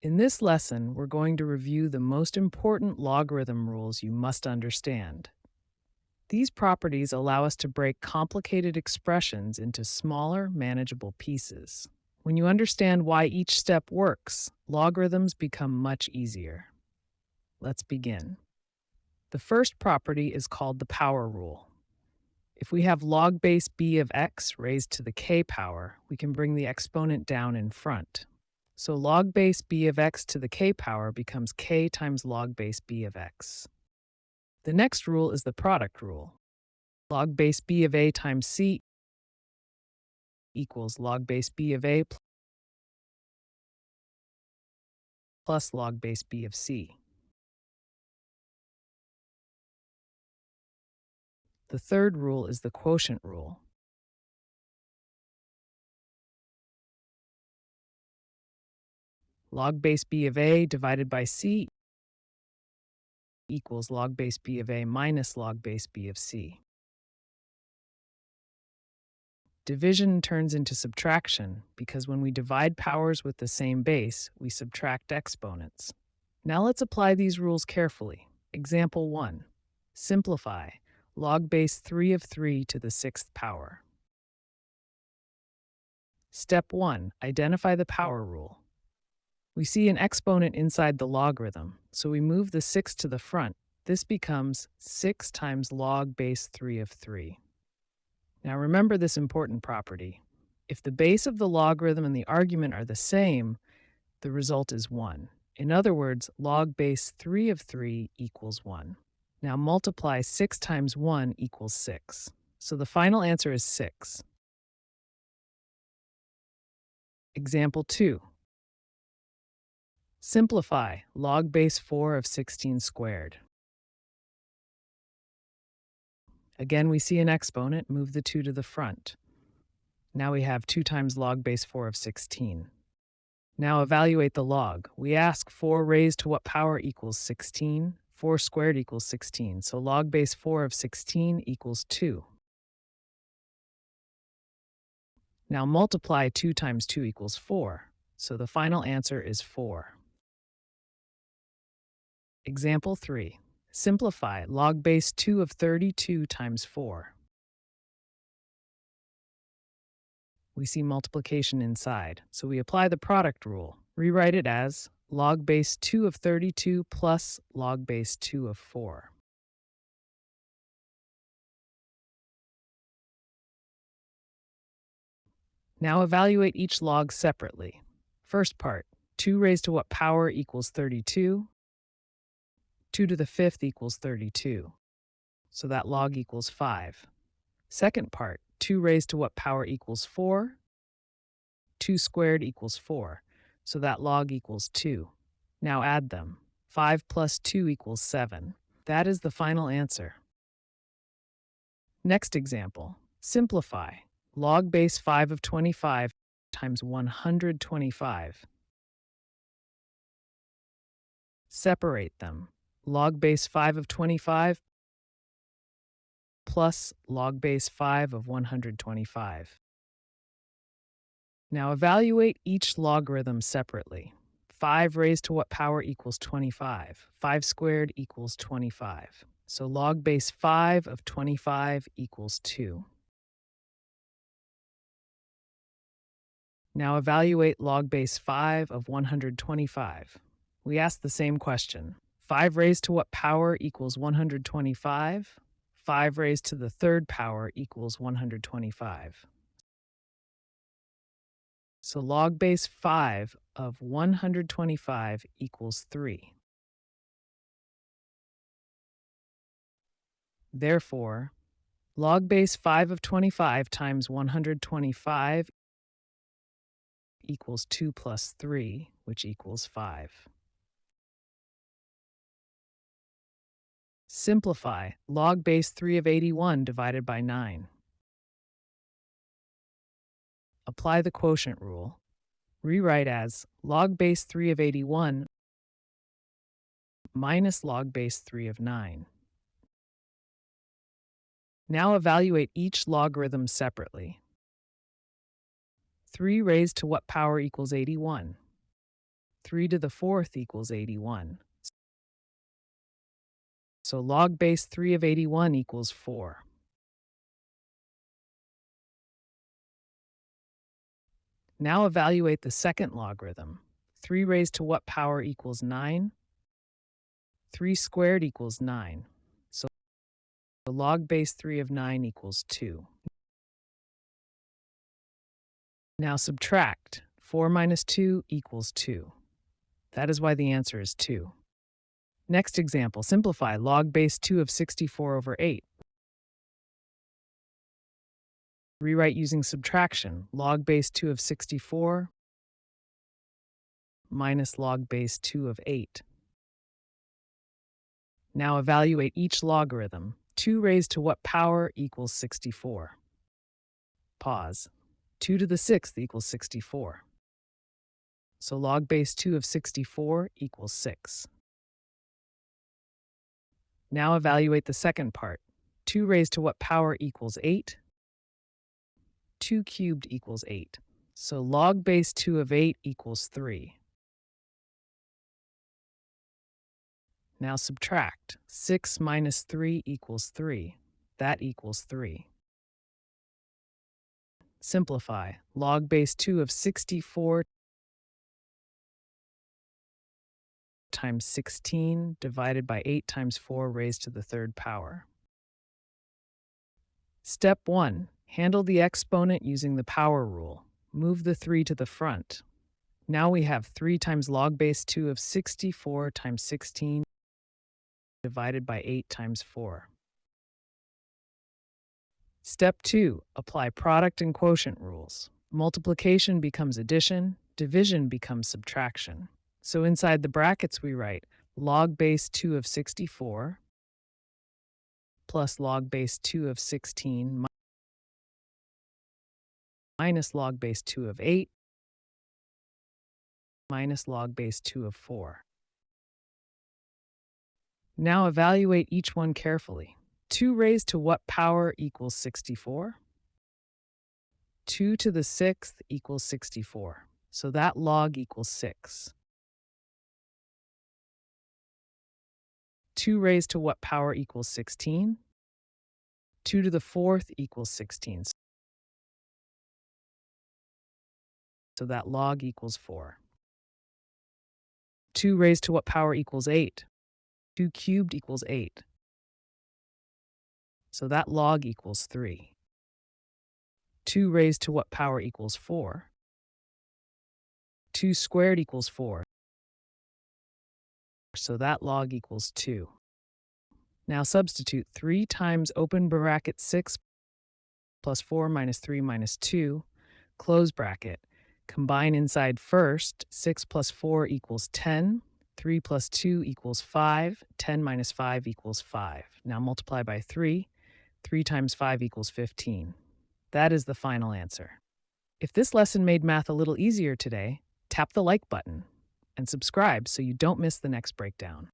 In this lesson, we're going to review the most important logarithm rules you must understand. These properties allow us to break complicated expressions into smaller, manageable pieces. When you understand why each step works, logarithms become much easier. Let's begin. The first property is called the power rule. If we have log base b of x raised to the k power, we can bring the exponent down in front. So log base b of x to the k power becomes k times log base b of x. The next rule is the product rule. Log base b of a times c equals log base b of a plus log base b of c. The third rule is the quotient rule. Log base b of a divided by c equals log base b of a minus log base b of c. Division turns into subtraction because when we divide powers with the same base, we subtract exponents. Now let's apply these rules carefully. Example 1. Simplify. Log base 3 of 3 to the 6th power. Step 1. Identify the power rule. We see an exponent inside the logarithm, so we move the 6 to the front. This becomes 6 times log base 3 of 3. Now remember this important property. If the base of the logarithm and the argument are the same, the result is 1. In other words, log base 3 of 3 equals 1. Now multiply 6 times 1 equals 6. So the final answer is 6. Example 2. Simplify. Log base 4 of 16 squared. Again, we see an exponent, move the 2 to the front. Now we have 2 times log base 4 of 16. Now evaluate the log. We ask 4 raised to what power equals 16? 4 squared equals 16, so log base 4 of 16 equals 2. Now multiply 2 times 2 equals 4, so the final answer is 4. Example 3. Simplify. Log base 2 of 32 times 4. We see multiplication inside, so we apply the product rule. Rewrite it as log base 2 of 32 plus log base 2 of 4. Now evaluate each log separately. First part, 2 raised to what power equals 32? 2 to the 5th equals 32, so that log equals 5. Second part, 2 raised to what power equals 4? 2 squared equals 4, so that log equals 2. Now add them. 5 plus 2 equals 7. That is the final answer. Next example, simplify. Log base 5 of 25 times 125. Separate them. Log base 5 of 25 plus log base 5 of 125. Now evaluate each logarithm separately. 5 raised to what power equals 25? 5 squared equals 25. So log base 5 of 25 equals 2. Now evaluate log base 5 of 125. We ask the same question. 5 raised to what power equals 125? 5 raised to the 3rd power equals 125. So log base 5 of 125 equals 3. Therefore, log base 5 of 25 times 125 equals 2 plus 3, which equals 5. Simplify. Log base 3 of 81 divided by 9. Apply the quotient rule. Rewrite as log base 3 of 81 minus log base 3 of 9. Now evaluate each logarithm separately. 3 raised to what power equals 81? 3 to the 4th equals 81. So log base 3 of 81 equals 4. Now evaluate the second logarithm. 3 raised to what power equals 9? 3 squared equals 9. So log base 3 of 9 equals 2. Now subtract. 4 minus 2 equals 2. That is why the answer is 2. Next example, simplify log base 2 of 64 over 8. Rewrite using subtraction. Log base 2 of 64 minus log base 2 of 8. Now evaluate each logarithm. 2 raised to what power equals 64? Pause. 2 to the 6th equals 64. So log base 2 of 64 equals 6. Now evaluate the second part. 2 raised to what power equals 8? 2 cubed equals 8. So log base 2 of 8 equals 3. Now subtract. 6 minus 3 equals 3. That equals 3. Simplify. Log base 2 of 64 times 16 divided by 8 times 4 raised to the third power. Step 1. Handle the exponent using the power rule. Move the 3 to the front. Now we have 3 times log base 2 of 64 times 16 divided by 8 times 4. Step 2. Apply product and quotient rules. Multiplication becomes addition, division becomes subtraction. So inside the brackets we write log base 2 of 64 plus log base 2 of 16 minus log base 2 of 8 minus log base 2 of 4. Now evaluate each one carefully. 2 raised to what power equals 64? 2 to the 6th equals 64. So that log equals 6. 2 raised to what power equals 16? 2 to the 4th equals 16. So that log equals 4. 2 raised to what power equals 8? 2 cubed equals 8. So that log equals 3. 2 raised to what power equals 4? 2 squared equals 4. So that log equals 2. Now substitute 3 times open bracket 6 plus 4 minus 3 minus 2, close bracket. Combine inside first. 6 plus 4 equals 10. 3 plus 2 equals 5. 10 minus 5 equals 5. Now multiply by 3. 3 times 5 equals 15. That is the final answer. If this lesson made math a little easier today, tap the like button and subscribe so you don't miss the next breakdown.